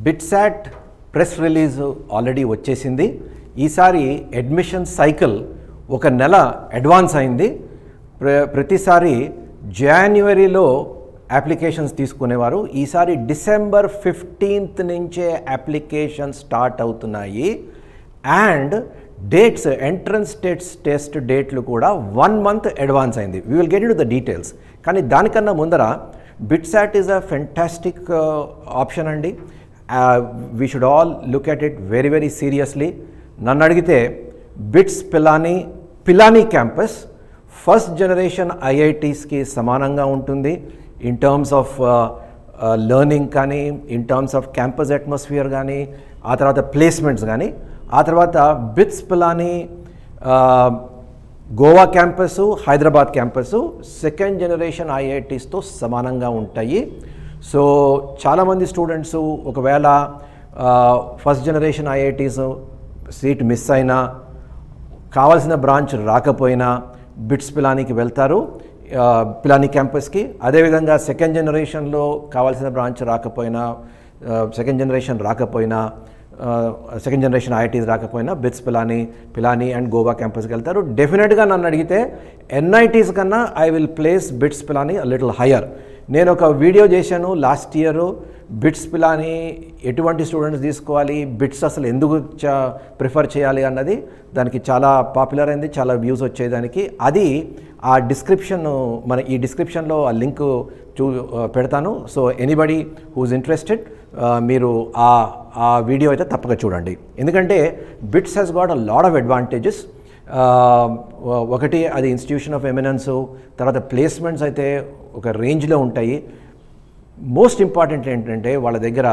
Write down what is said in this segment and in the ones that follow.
BITSAT press release already వచ్చేసింది. ఈసారి admission cycle ఒక నెల అడ్వాన్స్ అయింది. ప్రతిసారి జనవరిలో అప్లికేషన్స్ తీసుకునేవారు. ఈసారి డిసెంబర్ 15th నుంచే అప్లికేషన్ స్టార్ట్ అవుతున్నాయి. అండ్ డేట్స్, ఎంట్రన్స్ టెస్ట్ డేట్లు కూడా 1 month అడ్వాన్స్ అయింది. We will get into the details. కానీ దానికన్నా ముందర BITSAT is a fantastic option అండి. We should all look at it very very seriously. నన్ను అడిగితే BITS Pilani campus first generation ఐఐటీస్కి సమానంగా ఉంటుంది ఇన్ టర్మ్స్ ఆఫ్ లెర్నింగ్ కానీ, in terms of campus atmosphere కానీ, ఆ తర్వాత ప్లేస్మెంట్స్ కానీ. ఆ తర్వాత bits Pilani Goa campus, Hyderabad campus second generation ఐఐటీస్తో సమానంగా ఉంటాయి. సో చాలామంది స్టూడెంట్స్ ఒకవేళ first generation IITs seat miss అయినా, కావాల్సిన బ్రాంచ్ రాకపోయినా బిట్స్ పిలానీకి వెళ్తారు, పిలానీ క్యాంపస్కి. అదేవిధంగా సెకండ్ జనరేషన్లో కావాల్సిన బ్రాంచ్ రాకపోయినా, సెకండ్ జనరేషన్ ఐఐటీస్ రాకపోయినా బిట్స్ పిలానీ అండ్ గోవా క్యాంపస్కి వెళ్తారు. డెఫినెట్గా నన్ను అడిగితే ఎన్ఐటీస్ కన్నా I will place bits Pilani a little higher. నేను ఒక వీడియో చేశాను లాస్ట్ ఇయర్, బిట్స్ పిలానీ ఎటువంటి స్టూడెంట్స్ తీసుకోవాలి, బిట్స్ అసలు ఎందుకు ప్రిఫర్ చేయాలి అన్నది. దానికి చాలా పాపులర్ అయింది, చాలా వ్యూస్ వచ్చేదానికి. అది ఆ డిస్క్రిప్షన్, ఈ డిస్క్రిప్షన్లో ఆ లింక్ పెడతాను. సో ఎనీబడి హూజ్ ఇంట్రెస్టెడ్ మీరు ఆ వీడియో అయితే తప్పక చూడండి. ఎందుకంటే bits has got a lot of advantages. ఒకటి, అది ఇన్స్టిట్యూషన్ ఆఫ్ ఎమినెన్స్. తర్వాత ప్లేస్మెంట్స్ అయితే ఒక రేంజ్లో ఉంటాయి. మోస్ట్ ఇంపార్టెంట్ ఏంటంటే వాళ్ళ దగ్గర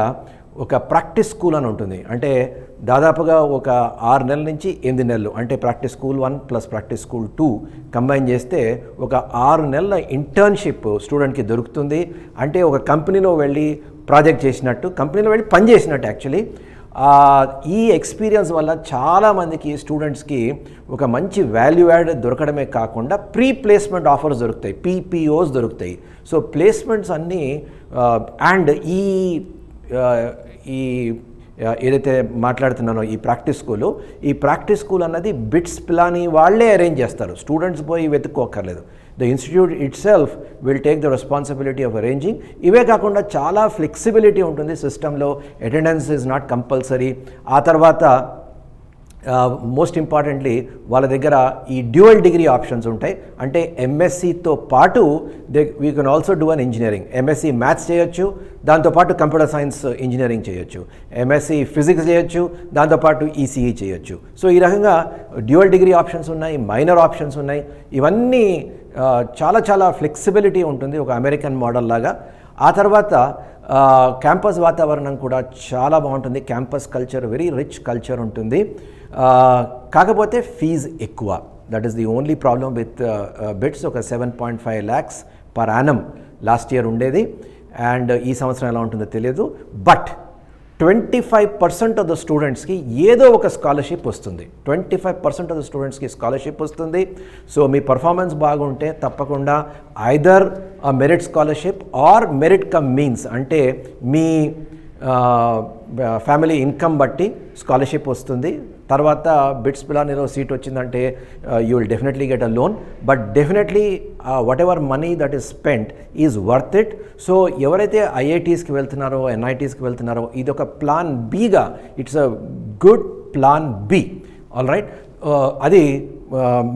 ఒక ప్రాక్టీస్ స్కూల్ అని ఉంటుంది. అంటే దాదాపుగా ఒక 6 నెలల నుంచి 8 నెలలు, అంటే practice school 1 plus practice school 2 combine చేస్తే ఒక 6 నెలల ఇంటర్న్షిప్ స్టూడెంట్కి దొరుకుతుంది. అంటే ఒక కంపెనీలో వెళ్ళి ప్రాజెక్ట్ చేసినట్టు, కంపెనీలో వెళ్ళి పని చేసినట్టు యాక్చువల్లీ. ఈ ఎక్స్పీరియన్స్ వల్ల చాలామందికి స్టూడెంట్స్కి ఒక మంచి వాల్యూ యాడ్ దొరకడమే కాకుండా ప్రీ ప్లేస్మెంట్ ఆఫర్స్ దొరుకుతాయి, పీపీఓస్ దొరుకుతాయి. సో ప్లేస్మెంట్స్ అన్నీ అండ్ ఈ ఏదైతే మాట్లాడుతున్నానో ఈ ప్రాక్టీస్ స్కూల్ అన్నది బిట్స్ పిలానీ వాళ్ళే అరేంజ్ చేస్తారు. స్టూడెంట్స్ పోయి వెతుక్కోక్కర్లేదు. The institute itself will take the responsibility of arranging. ఇవే కాకుండా చాలా ఫ్లెక్సిబిలిటీ ఉంటుంది సిస్టంలో. Attendance is not compulsory. ఆ తర్వాత మోస్ట్ ఇంపార్టెంట్లీ వాళ్ళ దగ్గర ఈ డ్యూయల్ డిగ్రీ ఆప్షన్స్ ఉంటాయి. అంటే ఎంఎస్సితో పాటు we can also do an engineering. MSc maths చేయొచ్చు, దాంతోపాటు కంప్యూటర్ సైన్స్ ఇంజనీరింగ్ చేయొచ్చు. ఎంఎస్సి ఫిజిక్స్ చేయొచ్చు, దాంతోపాటు ఈసీఈ చేయొచ్చు. సో ఈ రకంగా డ్యూయల్ డిగ్రీ ఆప్షన్స్ ఉన్నాయి, మైనర్ ఆప్షన్స్ ఉన్నాయి. ఇవన్నీ చాలా చాలా ఫ్లెక్సిబిలిటీ ఉంటుంది, ఒక అమెరికన్ మోడల్ లాగా. ఆ తర్వాత క్యాంపస్ వాతావరణం కూడా చాలా బాగుంటుంది. Campus culture very rich culture ఉంటుంది. కాకపోతే ఫీజు ఎక్కువ. That is the only problem with bits. ఒక 7.5 lakhs per annum last year ఉండేది. అండ్ ఈ సంవత్సరం ఎలా ఉంటుందో తెలియదు. బట్ 25% ఆఫ్ ద స్టూడెంట్స్కి ఏదో ఒక స్కాలర్షిప్ వస్తుంది. 25% ఆఫ్ ద స్టూడెంట్స్కి స్కాలర్షిప్ వస్తుంది. సో మీ పర్ఫార్మెన్స్ బాగుంటే తప్పకుండా either merit scholarship or merit cum means, అంటే మీ ఫ్యామిలీ ఇన్కమ్ బట్టి స్కాలర్షిప్ వస్తుంది. తర్వాత బిట్స్ పిలానీలో సీట్ వచ్చిందంటే you will definitely get a loan. But definitely whatever money that is spent is worth it. So ఎవరైతే ఐఐటీస్కి వెళ్తున్నారో, ఎన్ఐటీస్కి వెళ్తున్నారో, ఇది ఒక ప్లాన్ బిగా, it's a good plan B. All right, అది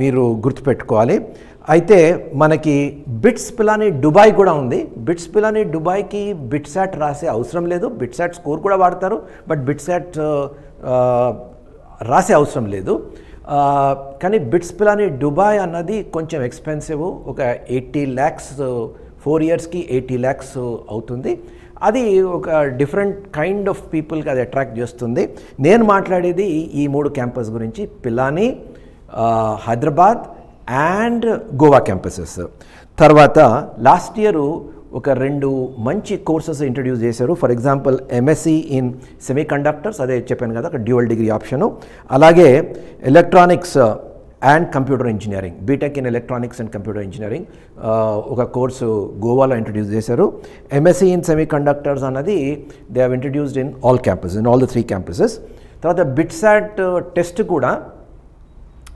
మీరు గుర్తుపెట్టుకోవాలి. అయితే మనకి బిట్స్ పిలానీ దుబాయ్ కూడా ఉంది. బిట్స్ పిలానీ దుబాయ్కి బిట్సాట్ రాసే అవసరం లేదు. బిట్సాట్ స్కోర్ కూడా వాడతారు, బట్ బిట్సాట్ రాసే అవసరం లేదు. కానీ బిట్స్ పిలానీ దుబాయ్ అన్నది కొంచెం ఎక్స్పెన్సివ్. ఒక 80 lakhs 4 yearsకి 80 lakhs అవుతుంది. అది ఒక డిఫరెంట్ కైండ్ ఆఫ్ పీపుల్కి అది అట్రాక్ట్ చేస్తుంది. నేను మాట్లాడేది ఈ 3 క్యాంపస్ గురించి, పిలానీ, హైదరాబాద్ అండ్ గోవా క్యాంపసెస్. తర్వాత లాస్ట్ ఇయర్ ఒక 2 మంచి కోర్సెస్ ఇంట్రడ్యూస్ చేశారు. For example MSc in semi conductors, అదే చెప్పాను కదా, ఒక డ్యూయల్ డిగ్రీ ఆప్షను. అలాగే electronics and computer engineering, BTech in electronics and computer engineering ఒక కోర్సు గోవాలో ఇంట్రడ్యూస్ చేశారు. ఎంఎస్సీ ఇన్ సెమీ కండక్టర్స్ అన్నది they have introduced in all campus, in all the 3 campuses. తర్వాత బిట్సాట్ టెస్ట్ కూడా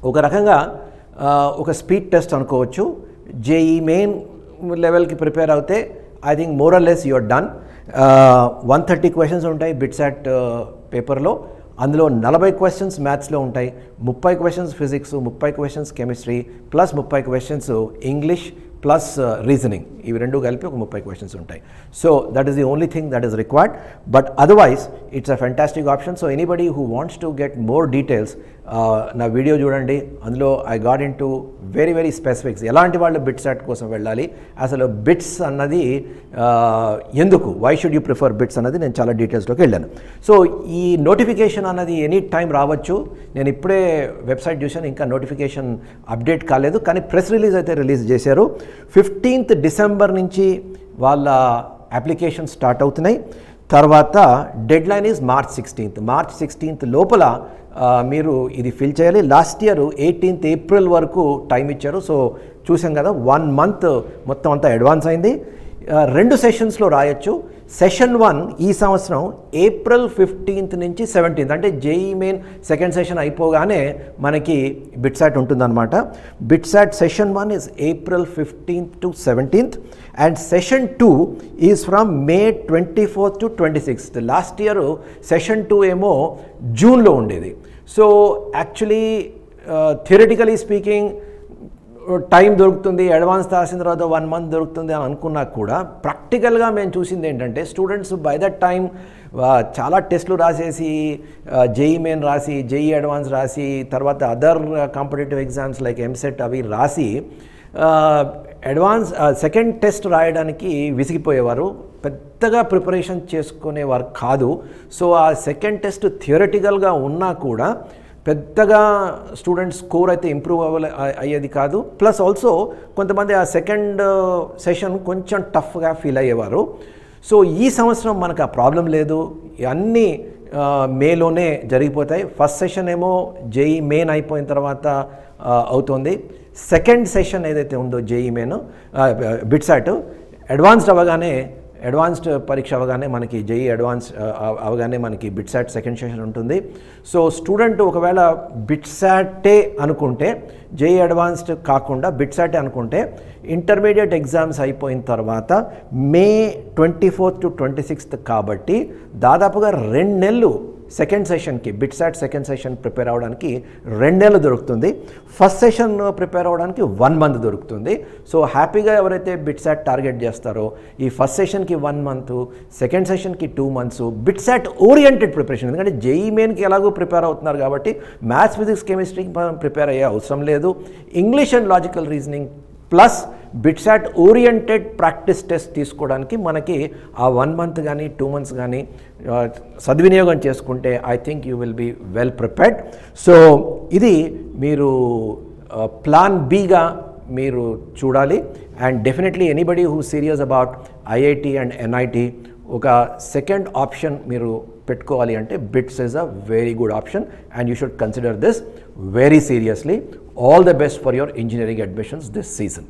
ఒక రకంగా ఒక స్పీడ్ టెస్ట్ అనుకోవచ్చు. జేఈ మెయిన్ లెవెల్కి ప్రిపేర్ అవుతే I think more or less you're done. 130 questions ఉంటాయి బిట్సాట్ పేపర్లో. అందులో 40 క్వశ్చన్స్ మ్యాథ్స్లో ఉంటాయి, 30 questions physics, 30 questions chemistry, plus 30 questions English plus reasoning. ఇవి రెండు కలిపి ఒక 30 క్వశ్చన్స్ ఉంటాయి. So that is the only thing that is required. But otherwise it's a fantastic option. So anybody who wants to get more details నా video చూడండి. అందులో I got into very very specifics. ఎలాంటి వాళ్ళు BITSAT కోసం వెళ్ళాలి, అసలు BITS అన్నది ఎందుకు, why should you prefer BITS అన్నది నేను చాలా డీటెయిల్స్లోకి వెళ్ళాను. సో ఈ నోటిఫికేషన్ అన్నది ఎనీ టైం రావచ్చు. నేను ఇప్పుడే వెబ్సైట్ చూశాను, ఇంకా నోటిఫికేషన్ అప్డేట్ కాలేదు, కానీ ప్రెస్ రిలీజ్ అయితే రిలీజ్ చేశారు. 15th December నుంచి వాళ్ళ అప్లికేషన్ స్టార్ట్ అవుతున్నాయి. తర్వాత dead line is March 16th. March 16th లోపల మీరు ఇది ఫిల్ చేయాలి. లాస్ట్ ఇయర్ 18th April వరకు టైం ఇచ్చారు. సో చూసాం కదా, 1 month మొత్తం అంతా అడ్వాన్స్ అయింది. 2 సెషన్స్లో రాయొచ్చు. సెషన్ 1 ఈ సంవత్సరం April 15th నుంచి 17th, అంటే జేఈ మెయిన్ సెకండ్ సెషన్ అయిపోగానే మనకి బిట్సాట్ ఉంటుందన్నమాట. BITSAT session 1 is April 15th to 17th and session 2 is from May 24th to 26th. Last year session 2 ఏమో జూన్లో ఉండేది. So actually theoretically speaking time దొరుకుతుంది, advance రాసిన తర్వాత 1 month దొరుకుతుంది అని అనుకున్నా కూడా ప్రాక్టికల్గా మేము చూసింది ఏంటంటే స్టూడెంట్స్ బై దట్ టైం చాలా టెస్టులు రాసేసి, జేఈ మెయిన్ రాసి, జేఈ అడ్వాన్స్ రాసి, తర్వాత other competitive exams like EAMCET అవి రాసి అడ్వాన్స్ సెకండ్ టెస్ట్ రాయడానికి విసిగిపోయేవారు, పెద్దగా ప్రిపరేషన్ చేసుకునేవారు కాదు. సో ఆ సెకండ్ టెస్ట్ థియరటికల్గా ఉన్నా కూడా పెద్దగా స్టూడెంట్స్ స్కోర్ అయితే ఇంప్రూవ్ అయ్యేది కాదు. ప్లస్ ఆల్సో కొంతమంది ఆ సెకండ్ సెషన్ కొంచెం టఫ్గా ఫీల్ అయ్యేవారు. సో ఈ సంవత్సరం మనకు ఆ ప్రాబ్లం లేదు, అన్నీ మేలోనే జరిగిపోతాయి. ఫస్ట్ సెషన్ ఏమో జేఈ మెయిన్ అయిపోయిన తర్వాత అవుతుంది. సెకండ్ సెషన్ ఏదైతే ఉందో జేఈ మెయిన్ బిట్సాట్ అడ్వాన్స్డ్ పరీక్ష అవగానే మనకి జేఈ అడ్వాన్స్ అవగానే మనకి బిట్సాట్ సెకండ్ సెషన్ ఉంటుంది. సో స్టూడెంట్ ఒకవేళ బిట్సాటే అనుకుంటే, జేఈ అడ్వాన్స్డ్ కాకుండా బిట్సాటే అనుకుంటే, ఇంటర్మీడియట్ ఎగ్జామ్స్ అయిపోయిన తర్వాత May 24th to 26th కాబట్టి దాదాపుగా 2 నెలలు సెకండ్ సెషన్కి, బిట్సాట్ సెకండ్ సెషన్ ప్రిపేర్ అవ్వడానికి 2 నెలలు దొరుకుతుంది. ఫస్ట్ సెషన్ ప్రిపేర్ అవ్వడానికి 1 month దొరుకుతుంది. సో హ్యాపీగా ఎవరైతే బిట్సాట్ టార్గెట్ చేస్తారో ఈ ఫస్ట్ సెషన్కి 1 month, సెకండ్ సెషన్కి 2 months బిట్సాట్ ఓరియంటెడ్ ప్రిపరేషన్. ఎందుకంటే జేఈ మెయిన్కి ఎలాగో ప్రిపేర్ అవుతున్నారు కాబట్టి మ్యాథ్స్, ఫిజిక్స్, కెమిస్ట్రీకి మనం ప్రిపేర్ అయ్యే అవసరం లేదు. English and logical reasoning plus BITSAT oriented practice test తీసుకోవడానికి మనకి ఆ 1 month కానీ 2 months కానీ సద్వినియోగం చేసుకుంటే I think you will be well prepared. So ఇది మీరు ప్లాన్ బిగా మీరు చూడాలి. And definitely anybody who serious about IIT and NIT ఒక సెకండ్ ఆప్షన్ మీరు పెట్టుకోవాలి అంటే BITS is a very good option and you should consider this very seriously. All the best for your engineering admissions this season.